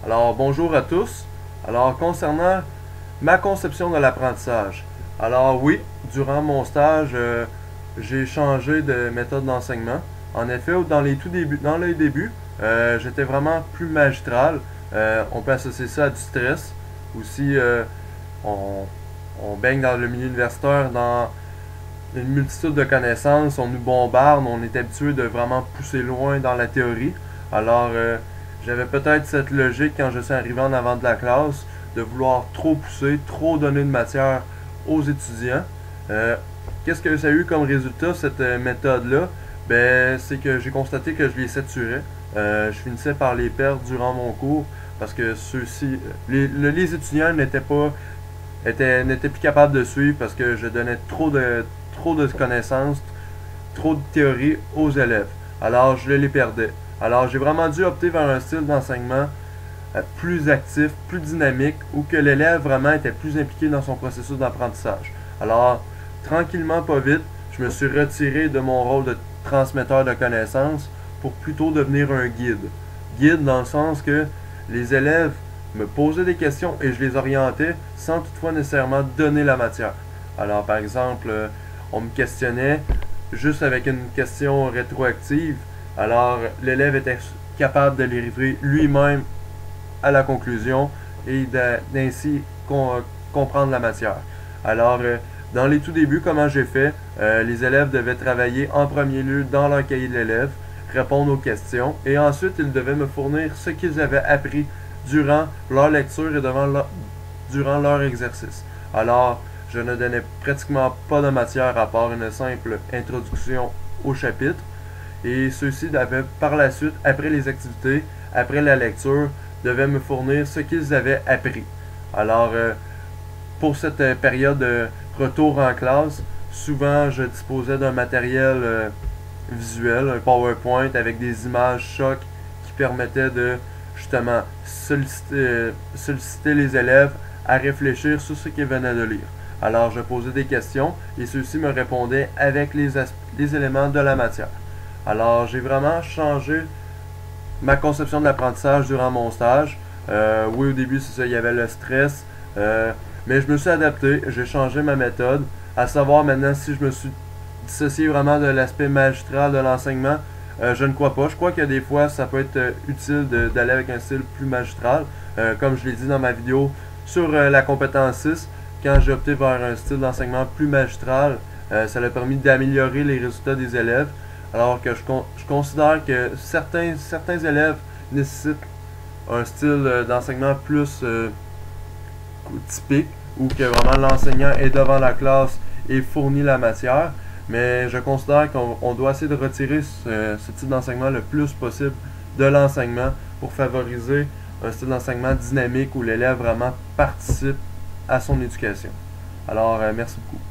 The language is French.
Alors, bonjour à tous. Alors, concernant ma conception de l'apprentissage. Alors, oui, durant mon stage, j'ai changé de méthode d'enseignement. En effet, dans les débuts, j'étais vraiment plus magistral. On peut associer ça à du stress. Aussi, on, on baigne dans le milieu universitaire dans une multitude de connaissances, on nous bombarde, on est habitué de vraiment pousser loin dans la théorie. Alors, j'avais peut-être cette logique quand je suis arrivé en avant de la classe de vouloir trop pousser, trop donner de matière aux étudiants. Euh, Qu'est-ce que ça a eu comme résultat, cette méthode-là? Ben, c'est que j'ai constaté que je les saturais. Je finissais par les perdre durant mon cours parce que ceux-ci, les étudiants n'étaient plus capables de suivre parce que je donnais trop de connaissances, trop de théorie aux élèves. Alors, je les perdais. Alors, j'ai vraiment dû opter vers un style d'enseignement plus actif, plus dynamique, où que l'élève vraiment était plus impliqué dans son processus d'apprentissage. Alors, tranquillement, pas vite, je me suis retiré de mon rôle de transmetteur de connaissances pour plutôt devenir un guide. Guide dans le sens que les élèves me posaient des questions et je les orientais sans toutefois nécessairement donner la matière. Alors, par exemple, on me questionnait juste avec une question rétroactive. Alors, l'élève était capable de les livrer lui-même à la conclusion et d'ainsi comprendre la matière. Alors, dans les tout débuts, comment j'ai fait? Les élèves devaient travailler en premier lieu dans leur cahier de l'élève, répondre aux questions, et ensuite ils devaient me fournir ce qu'ils avaient appris durant leur lecture et durant leur exercice. Alors, je ne donnais pratiquement pas de matière à part une simple introduction au chapitre, et ceux-ci devaient par la suite, après les activités, après la lecture, devaient me fournir ce qu'ils avaient appris. Alors, pour cette période de retour en classe, souvent je disposais d'un matériel visuel, un PowerPoint avec des images chocs qui permettaient de justement solliciter les élèves à réfléchir sur ce qu'ils venaient de lire. Alors je posais des questions et ceux-ci me répondaient avec les éléments de la matière. Alors j'ai vraiment changé ma conception de l'apprentissage durant mon stage. Oui, au début, c'est ça, il y avait le stress, mais je me suis adapté, j'ai changé ma méthode, à savoir maintenant si je me suis dissocié vraiment de l'aspect magistral de l'enseignement. Je ne crois pas. Je crois que des fois, ça peut être utile d'aller avec un style plus magistral, comme je l'ai dit dans ma vidéo sur la compétence 6, quand j'ai opté vers un style d'enseignement plus magistral, ça a permis d'améliorer les résultats des élèves. Alors que je considère que certains élèves nécessitent un style d'enseignement plus typique, où que vraiment l'enseignant est devant la classe et fournit la matière. Mais je considère qu'on doit essayer de retirer ce type d'enseignement le plus possible de l'enseignement pour favoriser un style d'enseignement dynamique où l'élève vraiment participe à son éducation. Alors, merci beaucoup.